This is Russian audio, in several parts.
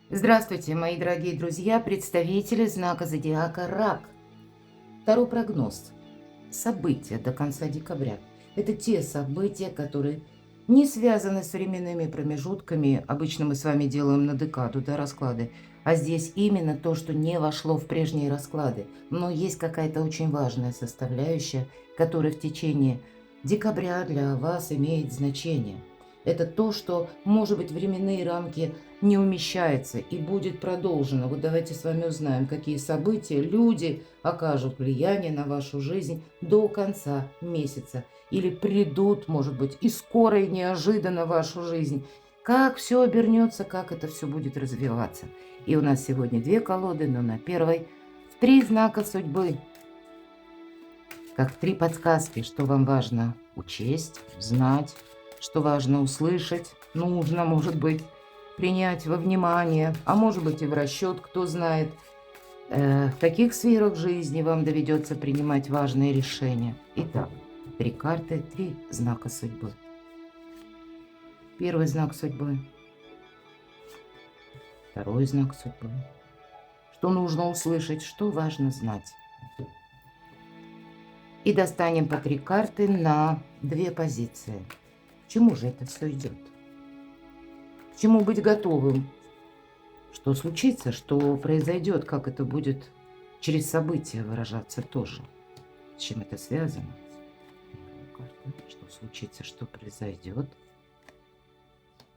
Здравствуйте, мои дорогие друзья, представители знака зодиака Рак. Второй прогноз. События до конца декабря. Это те события, которые не связаны с временными промежутками. Обычно мы с вами делаем на декаду, да, расклады. А здесь именно то, что не вошло в прежние расклады. Но есть какая-то очень важная составляющая, которая в течение декабря для вас имеет значение. Это то, что, может быть, временные рамки не умещается и будет продолжено. Вот давайте с вами узнаем, какие события, люди окажут влияние на вашу жизнь до конца месяца. Или придут, может быть, и скоро, и неожиданно в вашу жизнь. Как все обернется, как это все будет развиваться. И у нас сегодня две колоды, но на первой три знака судьбы. Как три подсказки, что вам важно учесть, знать, что важно услышать, нужно, может быть, принять во внимание, а может быть и в расчет, кто знает, в каких сферах жизни вам доведется принимать важные решения. Итак, три карты, три знака судьбы. Первый знак судьбы, второй знак судьбы. Что нужно услышать, что важно знать. И достанем по три карты на две позиции. К чему же это все идет? К чему быть готовым? Что случится, что произойдет, как это будет через события выражаться тоже. С чем это связано? Что случится, что произойдет?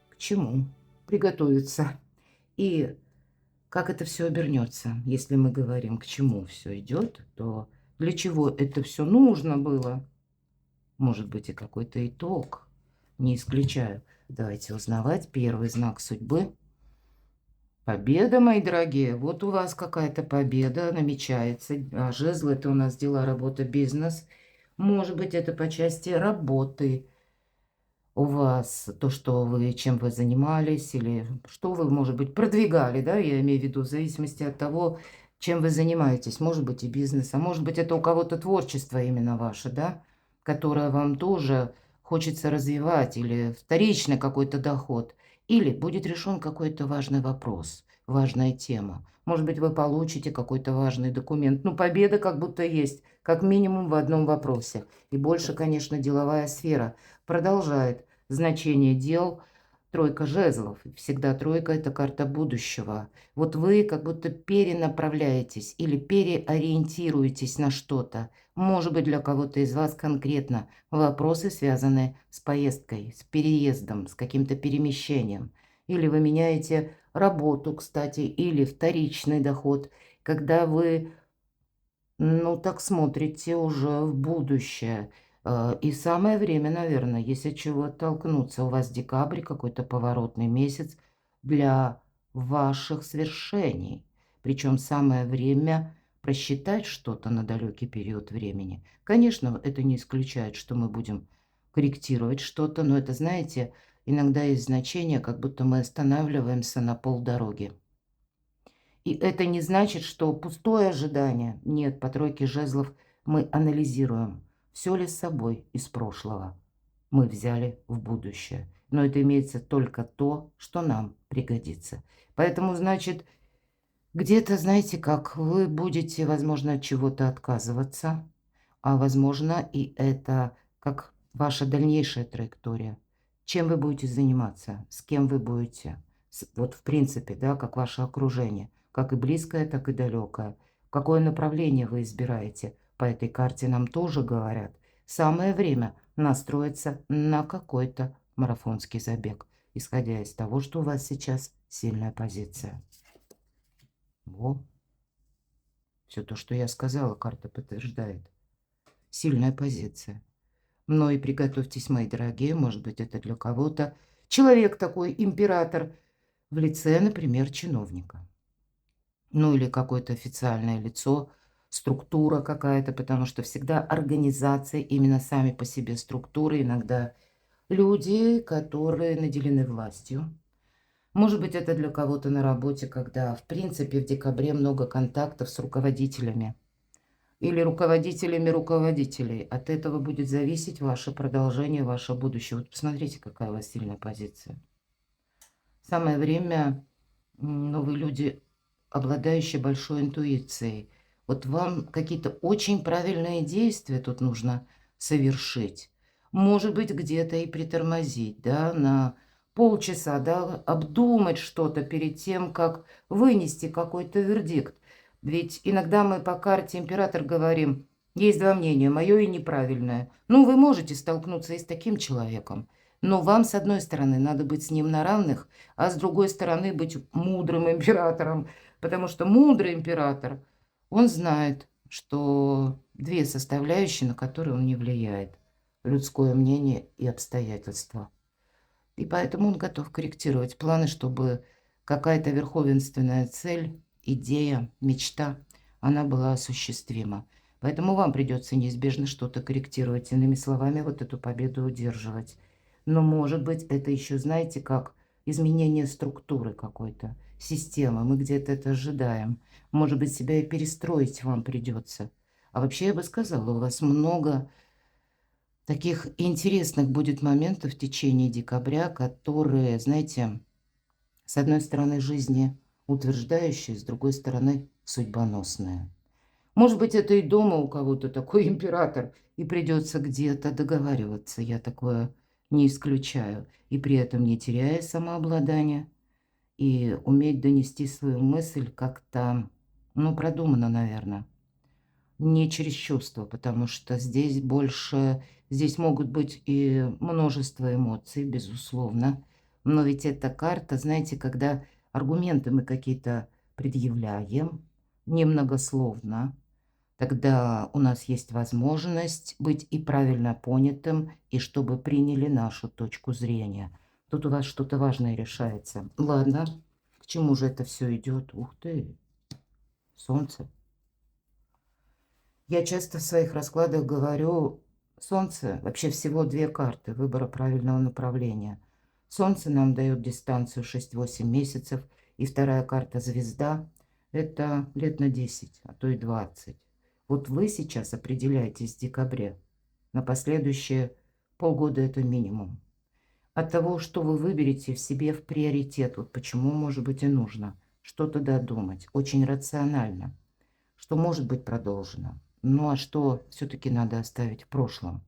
К чему приготовиться? И как это все обернется? Если мы говорим, к чему все идет, то для чего это все нужно было? Может быть, и какой-то итог. Не исключаю. Давайте узнавать первый знак судьбы. Победа, мои дорогие. Вот у вас какая-то победа намечается. А жезл — это у нас дела, работа, бизнес. Может быть, это по части работы у вас, то, что вы, чем вы занимались, или что вы, может быть, продвигали, да, я имею в виду, в зависимости от того, чем вы занимаетесь. Может быть, и бизнес, а может быть, это у кого-то творчество именно ваше, да, которое вам тоже хочется развивать, или вторичный какой-то доход, или будет решен какой-то важный вопрос, важная тема. Может быть, вы получите какой-то важный документ. Ну, победа как будто есть, как минимум в одном вопросе. И больше, конечно, деловая сфера продолжает значение дел. Тройка жезлов. Всегда тройка — это карта будущего. Вот вы как будто перенаправляетесь или переориентируетесь на что-то. Может быть, для кого-то из вас конкретно вопросы, связанные с поездкой, с переездом, с каким-то перемещением. Или вы меняете работу, кстати, или вторичный доход, когда вы, ну, так смотрите уже в будущее. И самое время, наверное, если чего оттолкнуться. У вас декабрь, какой-то поворотный месяц для ваших свершений. Причем самое время просчитать что-то на далекий период времени. Конечно, это не исключает, что мы будем корректировать что-то, но это, знаете, иногда есть значение, как будто мы останавливаемся на полдороги. И это не значит, что пустое ожидание. Нет, по тройке жезлов мы анализируем, все ли с собой из прошлого мы взяли в будущее. Но это имеется только то, что нам пригодится. Поэтому, значит, где-то, знаете как, вы будете, возможно, от чего-то отказываться, а возможно, и это как ваша дальнейшая траектория. Чем вы будете заниматься, с кем вы будете. Вот в принципе, да, как ваше окружение, как и близкое, так и далекое. Какое направление вы избираете, по этой карте нам тоже говорят. Самое время настроиться на какой-то марафонский забег, исходя из того, что у вас сейчас сильная позиция. Во. Все то, что я сказала, карта подтверждает. Сильная позиция. Но и приготовьтесь, мои дорогие, может быть, это для кого-то человек такой, император, в лице, например, чиновника. Ну или какое-то официальное лицо, структура какая-то, потому что всегда организации, именно сами по себе структуры, иногда люди, которые наделены властью. Может быть, это для кого-то на работе, когда, в принципе, в декабре много контактов с руководителями или руководителями руководителей. От этого будет зависеть ваше продолжение, ваше будущее. Вот посмотрите, какая у вас сильная позиция. Самое время Но вы люди, обладающие большой интуицией. Вот вам какие-то очень правильные действия тут нужно совершить. Может быть, где-то и притормозить, да, на полчаса, да, обдумать что-то перед тем, как вынести какой-то вердикт. Ведь иногда мы по карте император говорим, есть два мнения, мое и неправильное. Ну, вы можете столкнуться и с таким человеком, но вам, с одной стороны, надо быть с ним на равных, а с другой стороны быть мудрым императором, потому что мудрый император, он знает, что две составляющие, на которые он не влияет: людское мнение и обстоятельства. И поэтому он готов корректировать планы, чтобы какая-то верховенственная цель, идея, мечта, она была осуществима. Поэтому вам придется неизбежно что-то корректировать, иными словами, вот эту победу удерживать. Но, может быть, это еще, знаете, как изменение структуры какой-то, системы. Мы где-то это ожидаем. Может быть, себя и перестроить вам придется. А вообще, я бы сказала, у вас много таких интересных будет моментов в течение декабря, которые, знаете, с одной стороны, жизнеутверждающие, с другой стороны, судьбоносные. Может быть, это и дома у кого-то такой император, и придется где-то договариваться. Я такое не исключаю. И при этом не теряя самообладания, и уметь донести свою мысль как-то, ну, продуманно, наверное. Не через чувства, потому что здесь больше, здесь могут быть и множество эмоций, безусловно. Но ведь эта карта, знаете, когда аргументы мы какие-то предъявляем, немногословно, тогда у нас есть возможность быть и правильно понятым, и чтобы приняли нашу точку зрения. Тут у вас что-то важное решается. Ладно, к чему же это все идет? Ух ты, солнце. Я часто в своих раскладах говорю, Солнце, вообще всего две карты выбора правильного направления. Солнце нам дает дистанцию 6-8 месяцев, и вторая карта Звезда– это лет на 10, а то и 20. Вот вы сейчас определяетесь в декабре. На последующие полгода это минимум. От того, что вы выберете в себе в приоритет, вот почему, может быть, и нужно что-то додумать, очень рационально, что может быть продолжено. Ну а что все-таки надо оставить в прошлом?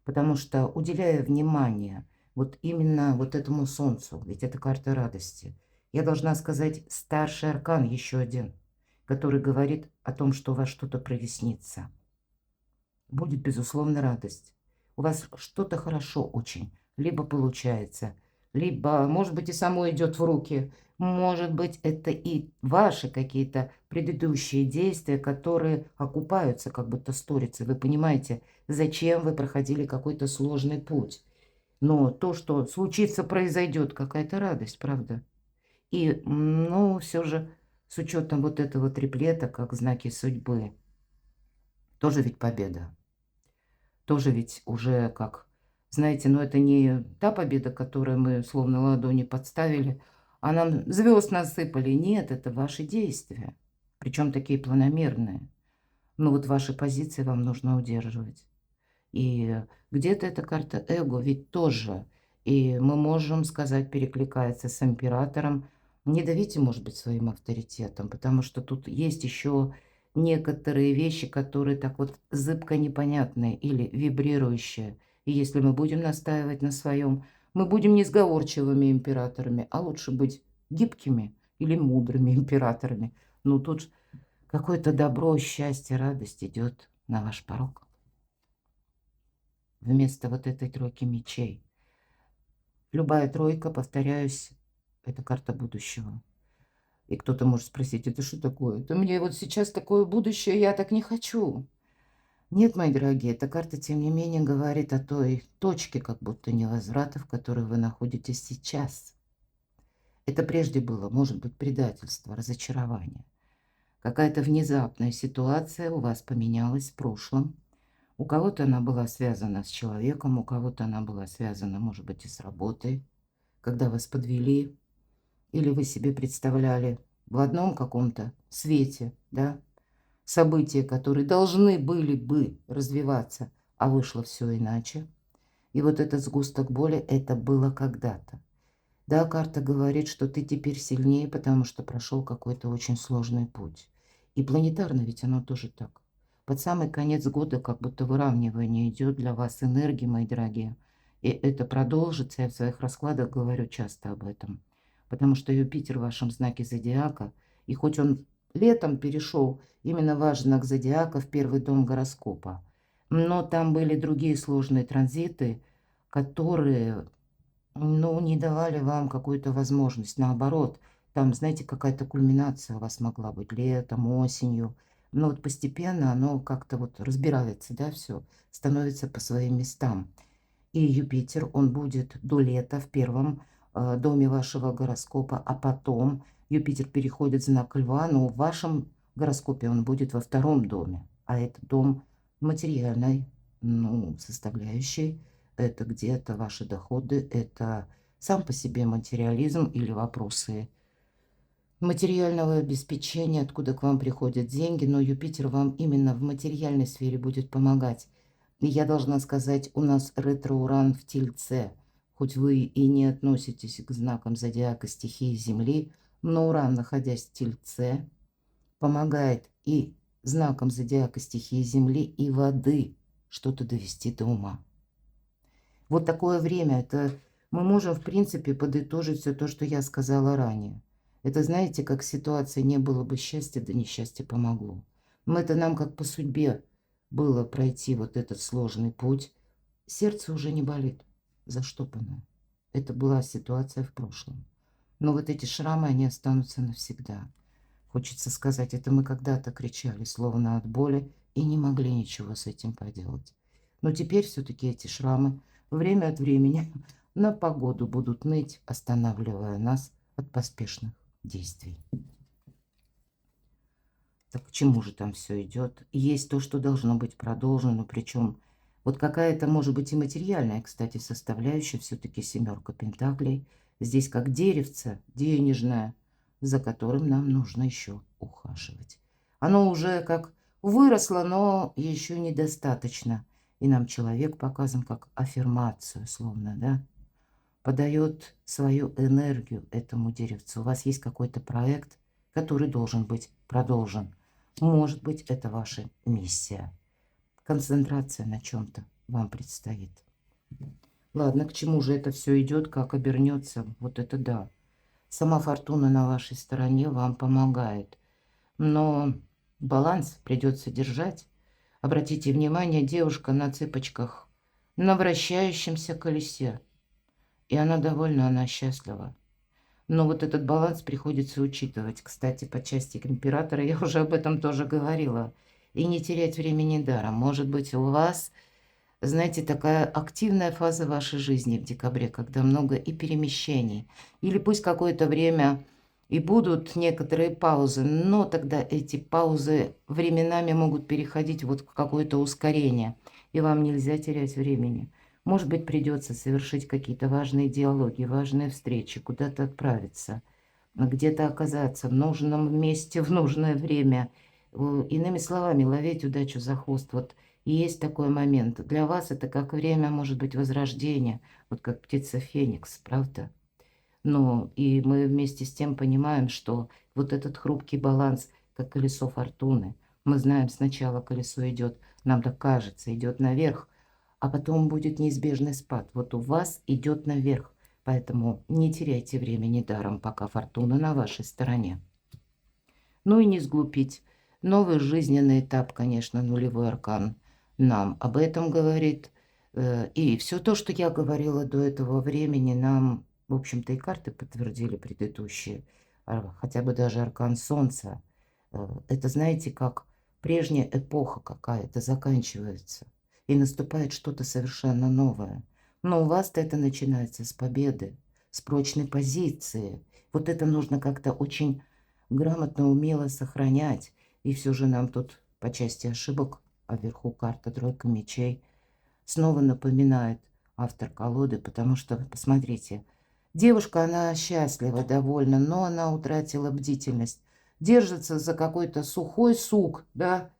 Потому что, уделяя внимание вот именно вот этому солнцу, ведь это карта радости, я должна сказать, старший аркан еще один, который говорит о том, что у вас что-то прояснится. Будет, безусловно, радость. У вас что-то хорошо очень, либо получается, либо, может быть, и само идет в руки. Может быть, это и ваши какие-то предыдущие действия, которые окупаются как будто сторицей. Вы понимаете, зачем вы проходили какой-то сложный путь. Но то, что случится, произойдет, какая-то радость, правда? И, ну, все же, с учетом вот этого триплета, как знаки судьбы, тоже ведь победа. Тоже ведь уже как, знаете, ну это не та победа, которую мы словно ладони подставили, а нам звезд насыпали. Нет, это ваши действия, причем такие планомерные. Но вот ваши позиции вам нужно удерживать. И где-то эта карта эго ведь тоже. И мы можем сказать, перекликается с императором. Не давите, может быть, своим авторитетом, потому что тут есть еще некоторые вещи, которые так вот зыбко непонятные или вибрирующие. И если мы будем настаивать на своем, мы будем несговорчивыми императорами, а лучше быть гибкими или мудрыми императорами. Ну тут какое-то добро, счастье, радость идет на ваш порог вместо вот этой тройки мечей. Любая тройка, повторяюсь, это карта будущего. И кто-то может спросить, это что такое? Это мне вот сейчас такое будущее, я так не хочу. Нет, мои дорогие, эта карта, тем не менее, говорит о той точке, как будто невозврата, в которой вы находитесь сейчас. Это прежде было, может быть, предательство, разочарование. Какая-то внезапная ситуация у вас поменялась в прошлом. У кого-то она была связана с человеком, у кого-то она была связана, может быть, и с работой, когда вас подвели, или вы себе представляли в одном каком-то свете, да, события, которые должны были бы развиваться, а вышло все иначе. И вот этот сгусток боли, это было когда-то. Да, карта говорит, что ты теперь сильнее, потому что прошел какой-то очень сложный путь. И планетарно ведь оно тоже так. Под самый конец года как будто выравнивание идет для вас энергии, мои дорогие. И это продолжится. Я в своих раскладах говорю часто об этом. Потому что Юпитер в вашем знаке зодиака, и хоть он летом перешел именно в ваш знак зодиака, в первый дом гороскопа, но там были другие сложные транзиты, которые, ну, не давали вам какую-то возможность. Наоборот, там, знаете, какая-то кульминация у вас могла быть летом, осенью. Но вот постепенно оно как-то вот разбирается, да, все становится по своим местам. И Юпитер, он будет до лета в первом доме вашего гороскопа, а потом Юпитер переходит в знак Льва, но в вашем гороскопе он будет во втором доме. А это дом материальной, ну, составляющей. Это где-то ваши доходы, это сам по себе материализм или вопросы материального обеспечения, откуда к вам приходят деньги, но Юпитер вам именно в материальной сфере будет помогать. И я должна сказать, у нас ретро-уран в Тельце, хоть вы и не относитесь к знакам зодиака стихии Земли, но уран, находясь в Тельце, помогает и знакам зодиака стихии Земли и воды что-то довести до ума. Вот такое время, это мы можем, в принципе, подытожить все то, что я сказала ранее. Это, знаете, как ситуация не было бы счастья, да несчастье помогло. Но это нам как по судьбе было пройти вот этот сложный путь. Сердце уже не болит, заштопанное. Это была ситуация в прошлом. Но вот эти шрамы, они останутся навсегда. Хочется сказать, это мы когда-то кричали, словно от боли, и не могли ничего с этим поделать. Но теперь все-таки эти шрамы время от времени на погоду будут ныть, останавливая нас от поспешных действий. Так к чему же там все идет? Есть то, что должно быть продолжено, причем вот какая-то, может быть, и материальная, кстати, составляющая, все-таки семерка пентаклей. Здесь как деревце денежное, за которым нам нужно еще ухаживать. Оно уже как выросло, но еще недостаточно. И нам человек показан как аффирмацию, словно, да, подает свою энергию этому деревцу. У вас есть какой-то проект, который должен быть продолжен. Может быть, это ваша миссия. Концентрация на чем-то вам предстоит. Ладно, к чему же это все идет, как обернется, вот это да. Сама фортуна на вашей стороне вам помогает. Но баланс придется держать. Обратите внимание, девушка на цыпочках, на вращающемся колесе. И она довольна, она счастлива. Но вот этот баланс приходится учитывать. Кстати, по части императора я уже об этом тоже говорила. И не терять времени даром. Может быть, у вас, знаете, такая активная фаза вашей жизни в декабре, когда много и перемещений. Или пусть какое-то время и будут некоторые паузы, но тогда эти паузы временами могут переходить вот в какое-то ускорение. И вам нельзя терять времени. Может быть, придется совершить какие-то важные диалоги, важные встречи, куда-то отправиться, где-то оказаться в нужном месте в нужное время. Иными словами, ловить удачу за хвост. Вот и есть такой момент. Для вас это как время, может быть, возрождения, вот как птица Феникс, правда? Но и мы вместе с тем понимаем, что вот этот хрупкий баланс, как колесо фортуны, мы знаем, сначала колесо идет, нам так кажется, идет наверх, а потом будет неизбежный спад. Вот у вас идет наверх, поэтому не теряйте времени даром, пока фортуна на вашей стороне. Ну и не сглупить. Новый жизненный этап, конечно, нулевой аркан нам об этом говорит. И все то, что я говорила до этого времени, нам, в общем-то, и карты подтвердили предыдущие. Хотя бы даже аркан Солнца. Это, знаете, как прежняя эпоха какая-то заканчивается. И наступает что-то совершенно новое. Но у вас-то это начинается с победы, с прочной позиции. Вот это нужно как-то очень грамотно, умело сохранять. И все же нам тут по части ошибок, а вверху карта тройка мечей, снова напоминает автор колоды, потому что, посмотрите, девушка, она счастлива, довольна, но она утратила бдительность, держится за какой-то сухой сук, да,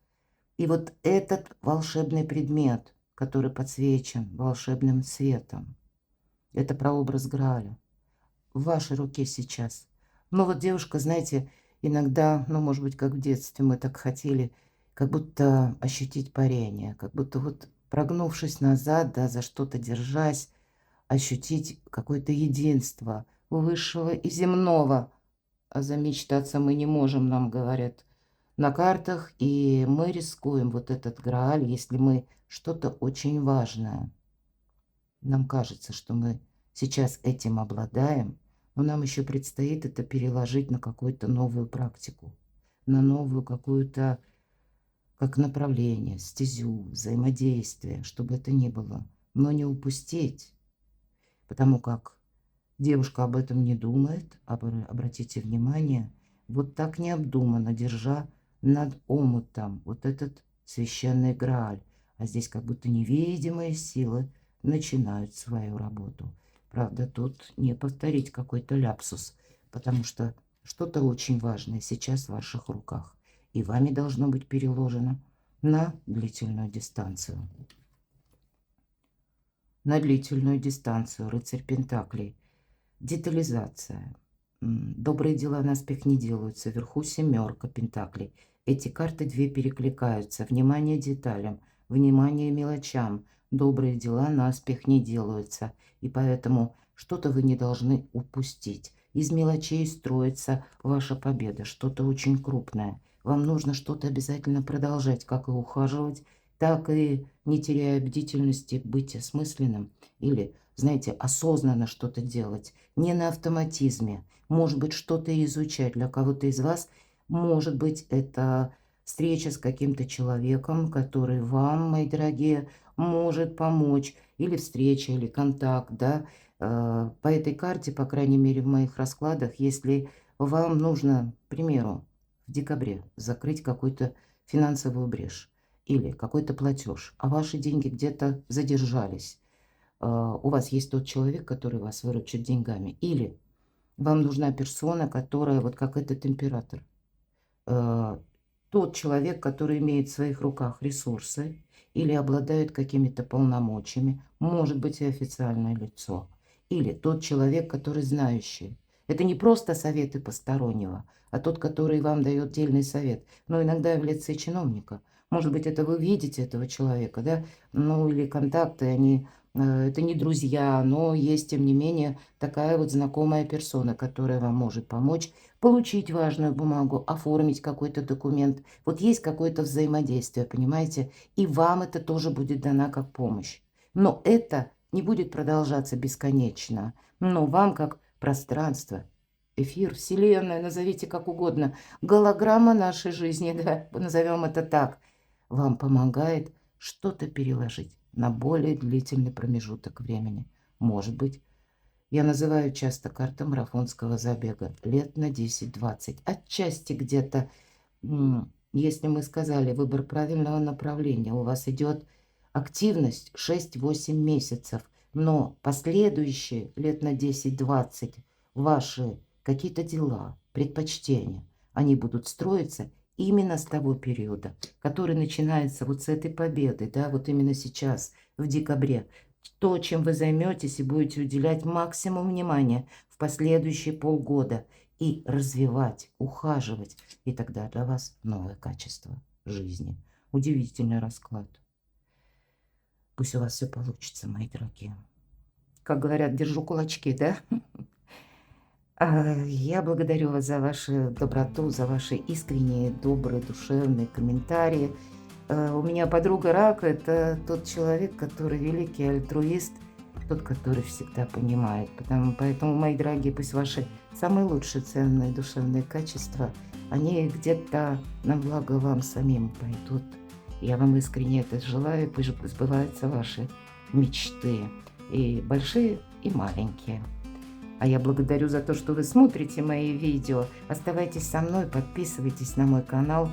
и вот этот волшебный предмет, который подсвечен волшебным светом, это прообраз Грааля. в вашей руке сейчас. Но вот девушка, знаете, иногда, ну, может быть, как в детстве мы так хотели, как будто ощутить парение, как будто вот прогнувшись назад, да, за что-то держась, ощутить какое-то единство высшего и земного. А замечтаться мы не можем, нам говорят на картах, и мы рискуем вот этот Грааль, если мы что-то очень важное. Нам кажется, что мы сейчас этим обладаем, но нам еще предстоит это переложить на какую-то новую практику, на новую какую-то, как направление, стезю, взаимодействие, чтобы это ни было. Но не упустить, потому как девушка об этом не думает, обратите внимание, вот так необдуманно, держа над омутом вот этот священный Грааль. А здесь как будто невидимые силы начинают свою работу. Правда, тут не повторить какой-то ляпсус, потому что что-то очень важное сейчас в ваших руках. И вами должно быть переложено на длительную дистанцию. На длительную дистанцию, рыцарь Пентаклей. Детализация. Добрые дела наспех не делаются. Вверху семерка пентаклей. Эти карты две перекликаются. Внимание деталям, внимание мелочам. Добрые дела наспех не делаются. И поэтому что-то вы не должны упустить. Из мелочей строится ваша победа. Что-то очень крупное. Вам нужно что-то обязательно продолжать, как и ухаживать, так и, не теряя бдительности, быть осмысленным или, знаете, осознанно что-то делать, не на автоматизме. Может быть, что-то изучать. Для кого-то из вас, может быть, это встреча с каким-то человеком, который вам, мои дорогие, может помочь. Или встреча, или контакт, да. По этой карте, по крайней мере, в моих раскладах, если вам нужно, к примеру, в декабре закрыть какую-то финансовую брешь или какой-то платеж, а ваши деньги где-то задержались, у вас есть тот человек, который вас выручит деньгами, или вам нужна персона, которая вот как этот император, тот человек, который имеет в своих руках ресурсы или обладает какими-то полномочиями, может быть и официальное лицо, или тот человек, который знающий. Это не просто советы постороннего, а тот, который вам дает дельный совет, но иногда и в лице чиновника. Может быть, это вы видите этого человека, да, ну или контакты, они, это не друзья, но есть, тем не менее, такая вот знакомая персона, которая вам может помочь получить важную бумагу, оформить какой-то документ. Вот есть какое-то взаимодействие, понимаете? И вам это тоже будет дана как помощь. Но это не будет продолжаться бесконечно. Но вам как пространство, эфир, вселенная, назовите как угодно, голограмма нашей жизни, да, назовем это так, вам помогает что-то переложить на более длительный промежуток времени. Может быть, я называю часто карты марафонского забега лет на 10-20. Отчасти где-то, если мы сказали выбор правильного направления, у вас идет активность 6-8 месяцев, но последующие лет на 10-20 ваши какие-то дела, предпочтения, они будут строиться именно с того периода, который начинается вот с этой победы, да, вот именно сейчас, в декабре. То, чем вы займетесь и будете уделять максимум внимания в последующие полгода и развивать, ухаживать. И тогда для вас новое качество жизни. Удивительный расклад. Пусть у вас все получится, мои дорогие. Как говорят, держу кулачки, да? Я благодарю вас за вашу доброту, за ваши искренние, добрые, душевные комментарии. У меня подруга Рак – это тот человек, который великий альтруист, тот, который всегда понимает. Поэтому, мои дорогие, пусть ваши самые лучшие ценные душевные качества, они где-то на благо вам самим пойдут. Я вам искренне это желаю, пусть сбываются ваши мечты, и большие, и маленькие. А я благодарю за то, что вы смотрите мои видео. Оставайтесь со мной, подписывайтесь на мой канал,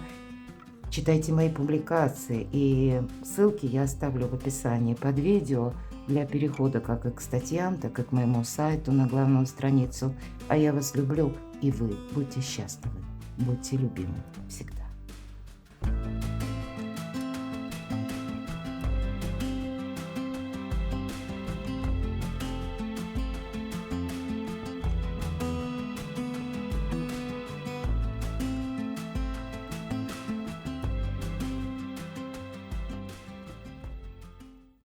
читайте мои публикации. И ссылки я оставлю в описании под видео для перехода как и к статьям, так и к моему сайту на главную страницу. А я вас люблю, и вы будьте счастливы, будьте любимы всегда.